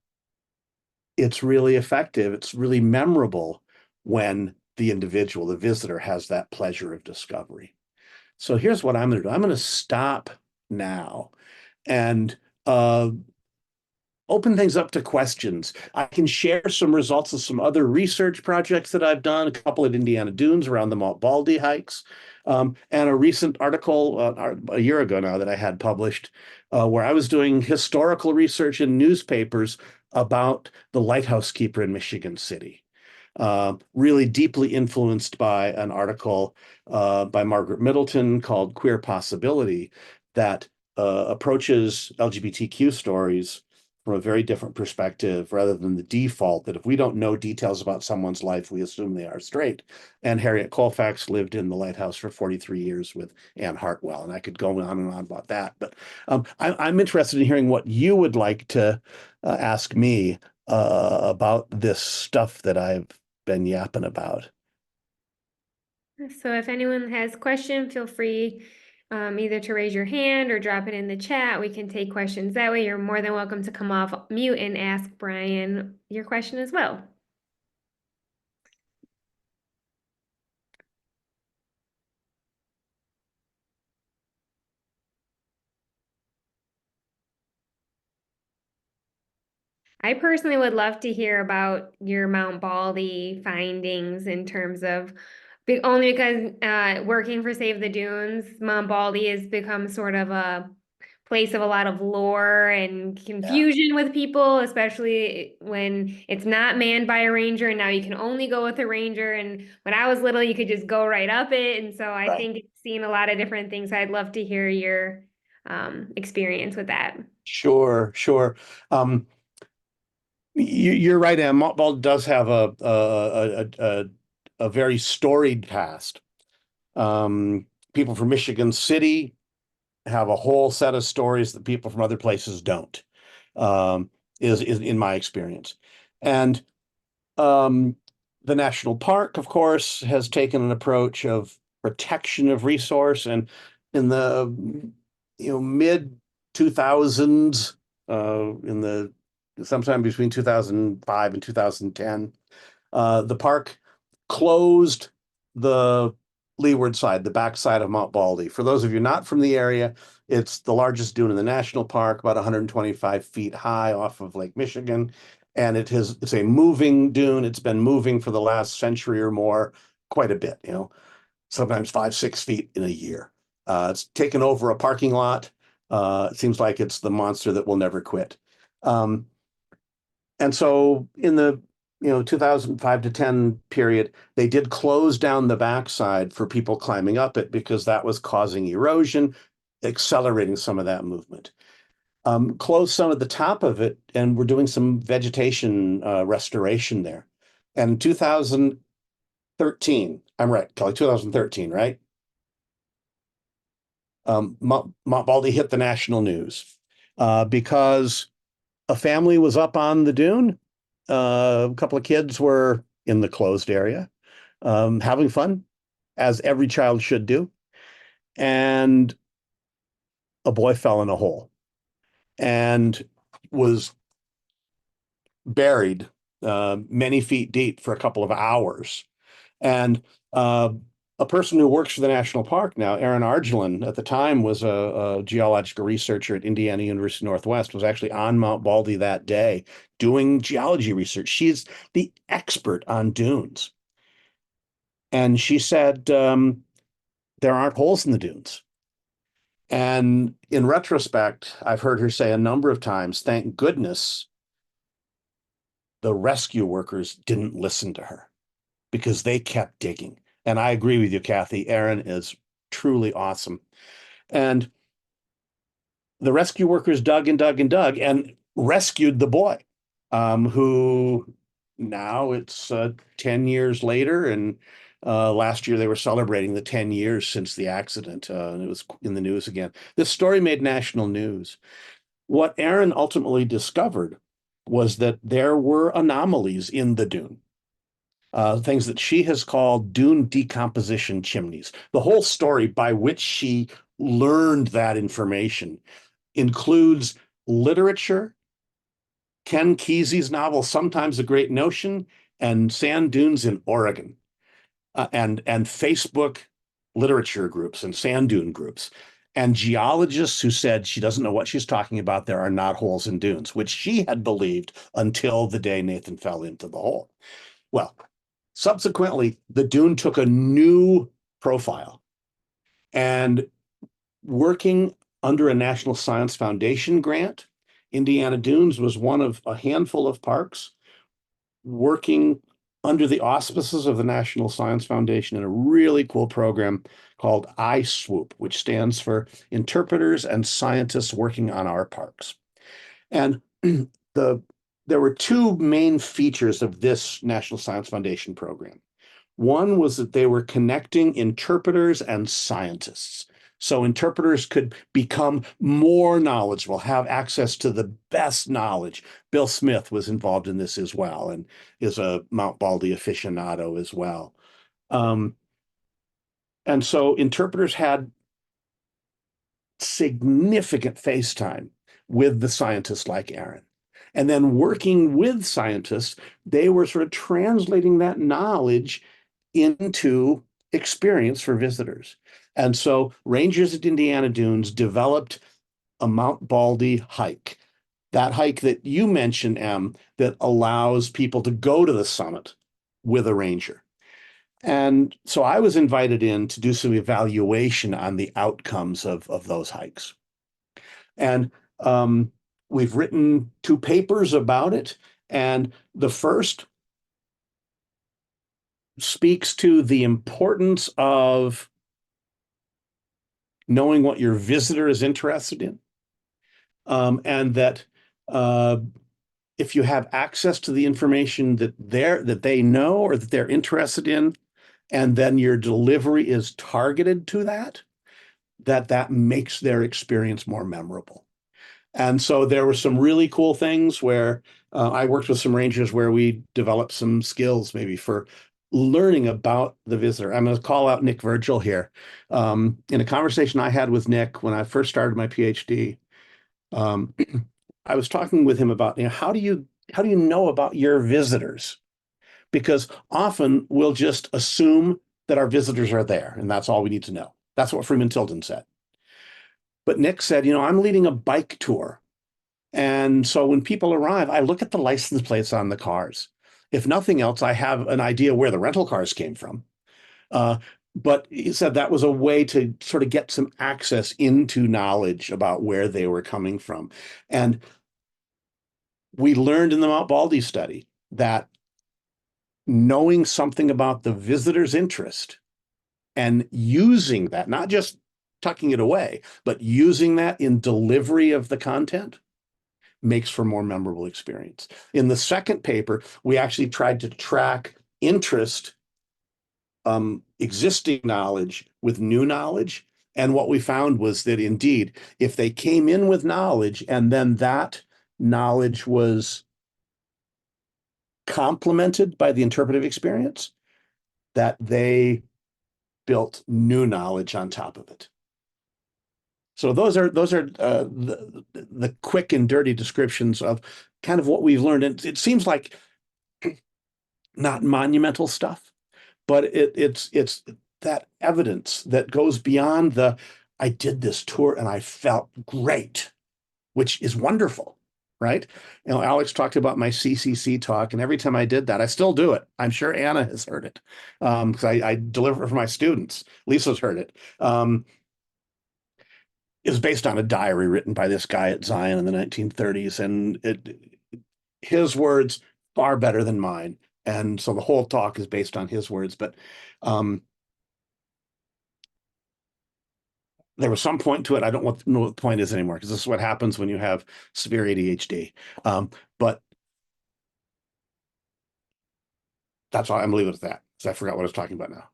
it's really effective. It's really memorable when the individual, the visitor, has that pleasure of discovery. So here's what I'm going to do. I'm going to stop now and open things up to questions. I can share some results of some other research projects that I've done, a couple at Indiana Dunes around the Mount Baldy hikes, and a recent article a year ago now that I had published where I was doing historical research in newspapers about the lighthouse keeper in Michigan City. Really deeply influenced by an article by Margaret Middleton called Queer Possibility that approaches LGBTQ stories from a very different perspective rather than the default that if we don't know details about someone's life, we assume they are straight. And Harriet Colfax lived in the lighthouse for 43 years with Anne Hartwell, and I could go on and on about that. But I'm interested in hearing what you would like to ask me about this stuff that I've been yapping about. So if anyone has questions, feel free either to raise your hand or drop it in the chat. We can take questions that way. You're more than welcome to come off mute and ask Brian your question as well. I personally would love to hear about your Mount Baldy findings in terms of only because working for Save the Dunes, Mount Baldy has become sort of a place of a lot of lore and Yeah, confusion with people, especially when it's not manned by a ranger and now you can only go with a ranger. And when I was little, you could just go right up it. And so I right. think it's seen a lot of different things. I'd love to hear your experience with that. Sure, sure. You're right, Ann. Montbald does have a very storied past. People from Michigan City have a whole set of stories that people from other places don't, is in my experience. And the national park, of course, has taken an approach of protection of resource. And in the mid 2000s, in the sometime between 2005 and 2010, the park closed the leeward side, the backside of Mount Baldy. For those of you not from the area, it's the largest dune in the national park, about 125 feet high off of Lake Michigan. And it's a moving dune. It's been moving for the last century or more, quite a bit. sometimes 5, 6 feet in a year. It's taken over a parking lot. It seems like it's the monster that will never quit. Um, and so in the 2005 to 10 period, they did close down the backside for people climbing up it because that was causing erosion, accelerating some of that movement. Closed some of the top of it, and we're doing some vegetation restoration there. And in 2013, I'm right, Kelly, 2013, right? Mount Baldy hit the national news because a family was up on the dune. A couple of kids were in the closed area, having fun, as every child should do. And a boy fell in a hole and was buried many feet deep for a couple of hours. And a person who works for the national park now, Aaron Argelin, at the time was a geological researcher at Indiana University Northwest, was actually on Mount Baldy that day doing geology research. She's the expert on dunes. And she said, there aren't holes in the dunes. And in retrospect, I've heard her say a number of times, thank goodness the rescue workers didn't listen to her because they kept digging. And I agree with you, Kathy. Aaron is truly awesome. And the rescue workers dug and dug and dug and rescued the boy, who now it's 10 years later. And last year they were celebrating the 10 years since the accident. And it was in the news again. This story made national news. What Aaron ultimately discovered was that there were anomalies in the dune. Things that she has called dune decomposition chimneys. The whole story by which she learned that information includes literature, Ken Kesey's novel, Sometimes a Great Notion, and sand dunes in Oregon, and Facebook literature groups and sand dune groups. And geologists who said she doesn't know what she's talking about, there are not holes in dunes, which she had believed until the day Nathan fell into the hole. Well, subsequently, the dune took a new profile, and working under a National Science Foundation grant, Indiana Dunes was one of a handful of parks working under the auspices of the National Science Foundation in a really cool program called iSWOOP, which stands for Interpreters and Scientists Working on Our Parks. And there were two main features of this National Science Foundation program. One was that they were connecting interpreters and scientists. So interpreters could become more knowledgeable, have access to the best knowledge. Bill Smith was involved in this as well and is a Mount Baldy aficionado as well. And so interpreters had significant face time with the scientists like Aaron. And then working with scientists, they were sort of translating that knowledge into experience for visitors. And so rangers at Indiana Dunes developed a Mount Baldy hike, that hike that you mentioned, Em, that allows people to go to the summit with a ranger. And so I was invited in to do some evaluation on the outcomes of those hikes. And we've written 2 papers about it. And the first speaks to the importance of knowing what your visitor is interested in. And that if you have access to the information that they know or that they're interested in, and then your delivery is targeted to that makes their experience more memorable. And so there were some really cool things where I worked with some rangers where we developed some skills maybe for learning about the visitor. I'm going to call out Nick Virgil here. In a conversation I had with Nick when I first started my PhD, I was talking with him about, how do you know about your visitors? Because often we'll just assume that our visitors are there, and that's all we need to know. That's what Freeman Tilden said. But Nick said, I'm leading a bike tour. And so when people arrive, I look at the license plates on the cars. If nothing else, I have an idea where the rental cars came from. but he said that was a way to sort of get some access into knowledge about where they were coming from. And we learned in the Mount Baldy study that knowing something about the visitor's interest and using that, not just tucking it away, but using that in delivery of the content makes for more memorable experience. In the second paper, we actually tried to track interest, existing knowledge with new knowledge. And what we found was that indeed, if they came in with knowledge and then that knowledge was complemented by the interpretive experience, that they built new knowledge on top of it. So those are the quick and dirty descriptions of kind of what we've learned. And it seems like not monumental stuff, but it's that evidence that goes beyond the I did this tour and I felt great, which is wonderful, right? You know, Alex talked about my CCC talk, and every time I did that, I still do it. I'm sure Anna has heard it because I deliver it for my students. Lisa's heard it. Is based on a diary written by this guy at Zion in the 1930s, and his words far better than mine. And so the whole talk is based on his words. But there was some point to it. I don't know what the point is anymore because this is what happens when you have severe ADHD. But that's all I'm leaving it at that because I forgot what I was talking about now.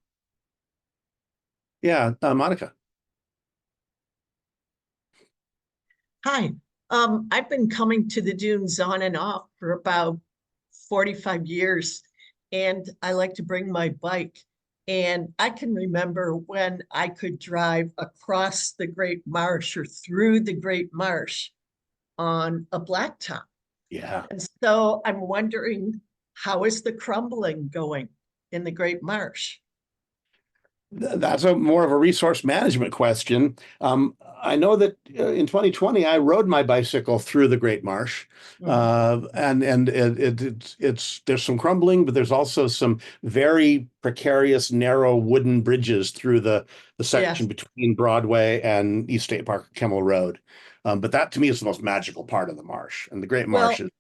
Yeah, Monica. Hi. I've been coming to the dunes on and off for about 45 years, and I like to bring my bike. And I can remember when I could drive across the Great Marsh or through the Great Marsh on a blacktop. Yeah. And so I'm wondering, how is the crumbling going in the Great Marsh? That's a more of a resource management question. I know that in 2020 I rode my bicycle through the Great Marsh, Mhm. and it's there's some crumbling, but there's also some very precarious, narrow wooden bridges through the section Yes. between Broadway and East State Park Kemmel Road. But that to me is the most magical part of the marsh, and the Great Marsh Well, is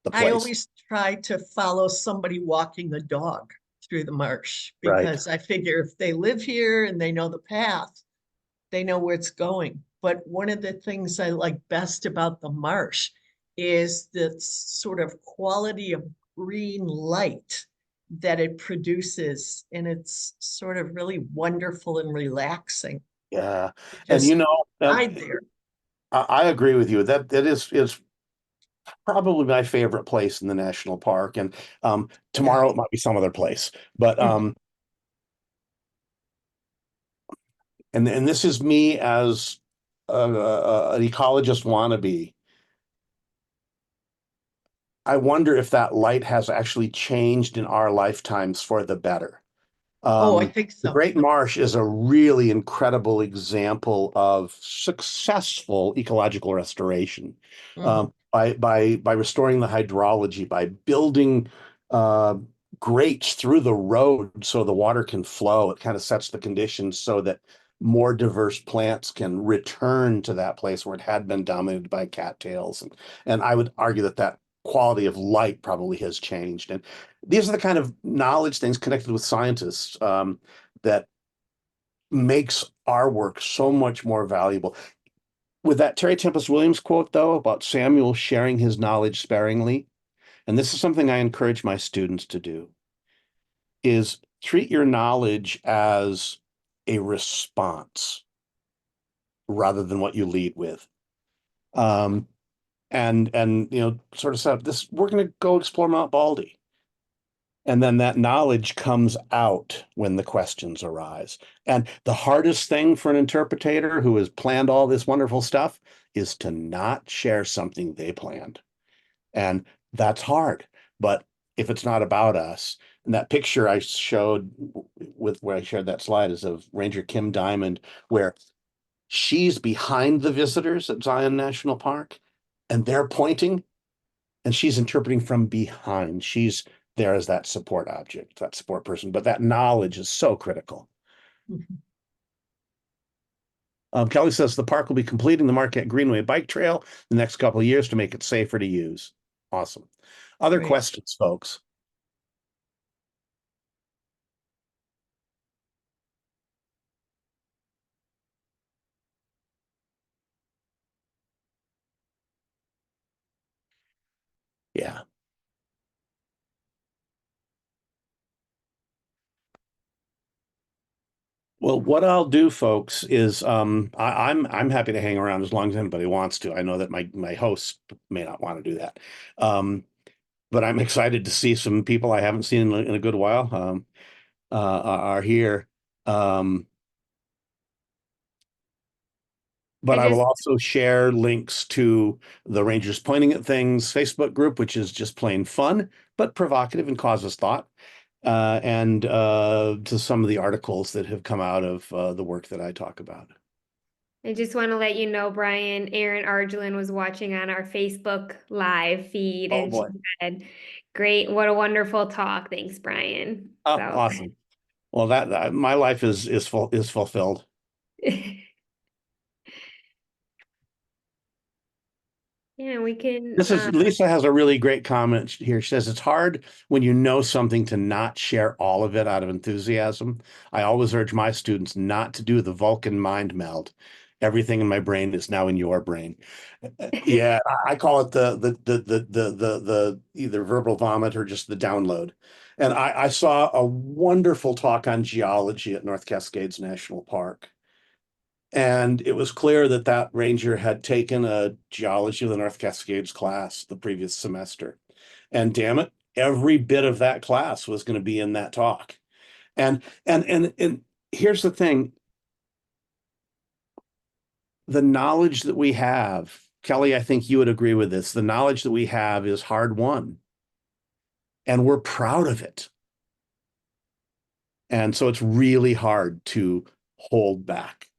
the I place. always try to follow somebody walking the dog through the marsh Right. because I figure if they live here and they know the path, they know where it's going. But one of the things I like best about the marsh is the sort of quality of green light that it produces. And it's sort of really wonderful and relaxing Yeah, to and just hide I there. I agree with you. That is probably my favorite place in the national park. And Yeah. tomorrow it might be some other place. But Mhm. and this is me as an ecologist wannabe. I wonder if that light has actually changed in our lifetimes for the better. Oh, I Um, think the so. Great Marsh is a really incredible example of successful ecological restoration Mhm. by restoring the hydrology, by building uh, grates through the road so the water can flow. It kind of sets the conditions so that more diverse plants can return to that place where it had been dominated by cattails. And I would argue that that quality of light probably has changed. And these are the kind of knowledge things connected with scientists that makes our work so much more valuable. With that Terry Tempest Williams quote, though, about Samuel sharing his knowledge sparingly, and this is something I encourage my students to do, is treat your knowledge as a response rather than what you lead with. Um, and sort of set up this, we're going to go explore Mount Baldy. And then that knowledge comes out when the questions arise. And the hardest thing for an interpreter who has planned all this wonderful stuff is to not share something they planned. And that's hard. But if it's not about us, and that picture I showed with where I shared that slide is of Ranger Kim Diamond, where she's behind the visitors at Zion National Park and they're pointing and she's interpreting from behind. She's there as that support object, that support person. But that knowledge is so critical. Kelly says the park will be completing the Marquette Greenway bike trail the next couple of years to make it safer to use. Awesome. Other Great. questions, folks? Yeah. Well, what I'll do, folks, is I'm happy to hang around as long as anybody wants to. I know that my host may not want to do that. But I'm excited to see some people I haven't seen in a good while are here. But I I will just also share links to the Rangers Pointing at Things Facebook group, which is just plain fun, but provocative and causes thought, and to some of the articles that have come out of the work that I talk about. I just want to let you know, Brian, Erin Argelin was watching on our Facebook live feed Oh and she boy. said, great, what a wonderful talk. Thanks, Brian. Oh, So awesome. Well, that my life is fulfilled. yeah, we can This is Lisa has a really great comment here. She says it's hard when you know something to not share all of it out of enthusiasm. I always urge my students not to do the Vulcan mind meld. Everything in my brain is now in your brain. Yeah, I call it the either verbal vomit or just the download. And I saw a wonderful talk on geology at North Cascades National Park. And it was clear that that ranger had taken a geology of the North Cascades class the previous semester. And damn it, every bit of that class was going to be in that talk. And here's the thing, the knowledge that we have, Kelly, I think you would agree with this. The knowledge that we have is hard won, and we're proud of it. And so it's really hard to hold back.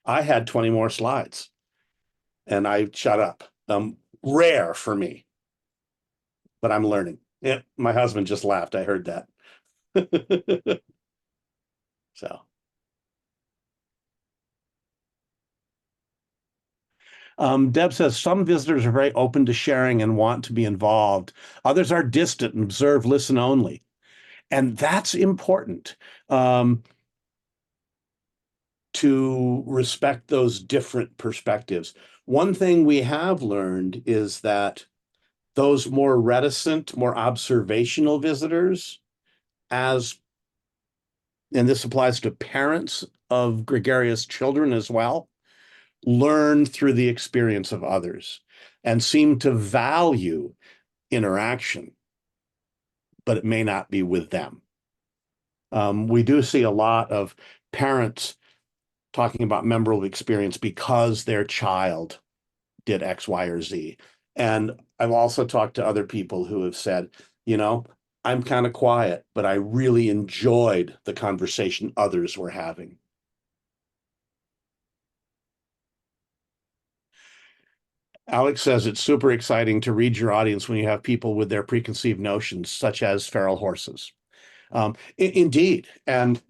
I had 20 more slides and I shut up. Rare for me, but I'm learning. Yeah, my husband just laughed. I heard that. So, Deb says some visitors are very open to sharing and want to be involved. Others are distant and observe, listen only. And that's important to respect those different perspectives. One thing we have learned is that those more reticent, more observational visitors, as and this applies to parents of gregarious children as well, learn through the experience of others and seem to value interaction, but it may not be with them. We do see a lot of parents talking about memorable experience because their child did X, Y, or Z. And I've also talked to other people who have said, you know, I'm kind of quiet, but I really enjoyed the conversation others were having. Alex says it's super exciting to read your audience when you have people with their preconceived notions, such as feral horses. Indeed. And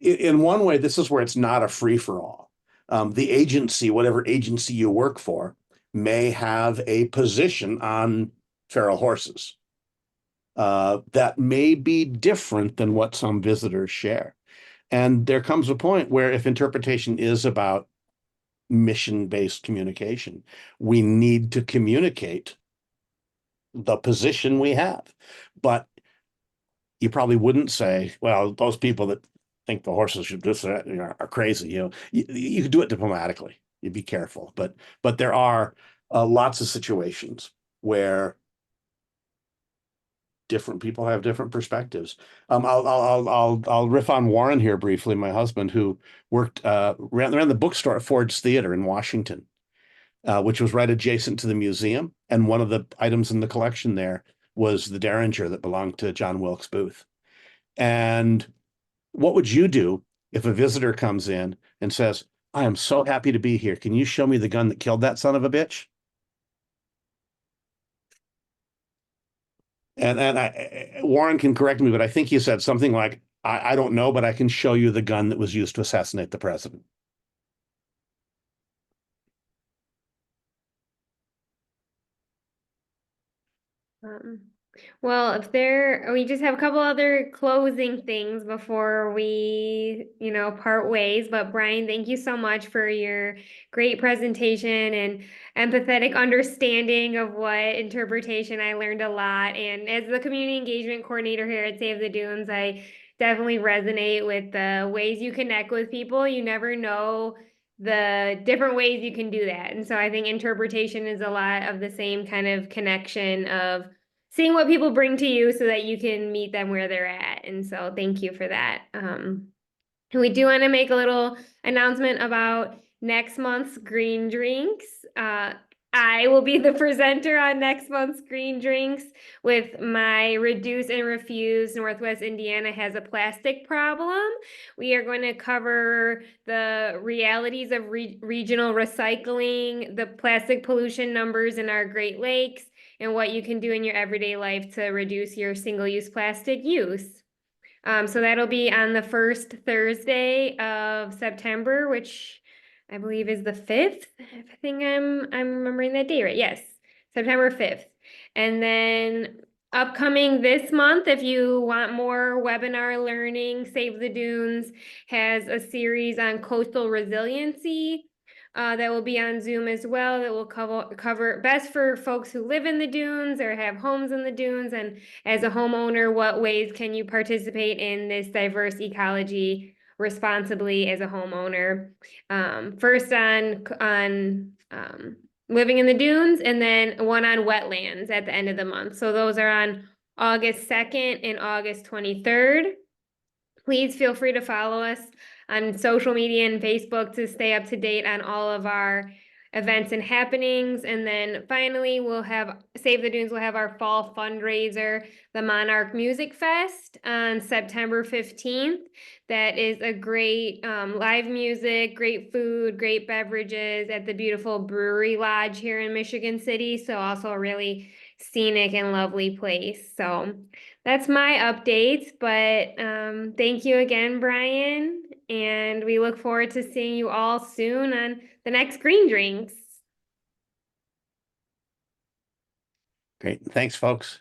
in one way, this is where it's not a free for all. The agency, whatever agency you work for, may have a position on feral horses that may be different than what some visitors share. And there comes a point where if interpretation is about mission-based communication, we need to communicate the position we have. But you probably wouldn't say, well, those people that think the horses should do that are crazy. You could do it diplomatically. You'd be careful, but there are lots of situations where different people have different perspectives. I'll riff on Warren here briefly. My husband, who worked ran the bookstore at Ford's Theater in Washington, which was right adjacent to the museum, and one of the items in the collection there was the Derringer that belonged to John Wilkes Booth. And what would you do if a visitor comes in and says, I am so happy to be here. Can you show me the gun that killed that son of a bitch? Warren can correct me, but I think he said something like, I don't know, but I can show you the gun that was used to assassinate the president. Um, well, we just have a couple other closing things before we, part ways. But Brian, thank you so much for your great presentation and empathetic understanding of what interpretation. I learned a lot. And as the community engagement coordinator here at Save the Dunes, I definitely resonate with the ways you connect with people. You never know the different ways you can do that. And so I think interpretation is a lot of the same kind of connection of seeing what people bring to you so that you can meet them where they're at. And so thank you for that. And we do want to make a little announcement about next month's green drinks. I will be the presenter on next month's green drinks with my Reduce and Refuse Northwest Indiana Has a Plastic Problem. We are going to cover the realities of regional recycling, the plastic pollution numbers in our Great Lakes, and what you can do in your everyday life to reduce your single-use plastic use. So that'll be on the first Thursday of September, which I believe is the 5th. I think I'm remembering that day right. Yes, September 5th. And then upcoming this month, if you want more webinar learning, Save the Dunes has a series on coastal resiliency. That will be on Zoom as well. That will cover best for folks who live in the dunes or have homes in the dunes, and as a homeowner, what ways can you participate in this diverse ecology responsibly as a homeowner? First on living in the dunes, and then one on wetlands at the end of the month. So those are on August 2nd and August 23rd. Please feel free to follow us on social media and Facebook to stay up to date on all of our events and happenings. And then finally, Save the Dunes will have our fall fundraiser, the Monarch Music Fest, on September 15th. That is a great live music, great food, great beverages at the beautiful Brewery Lodge here in Michigan City. So also a really scenic and lovely place. So that's my updates, but thank you again, Brian, and we look forward to seeing you all soon on the next Green Drinks. Great. Thanks, folks.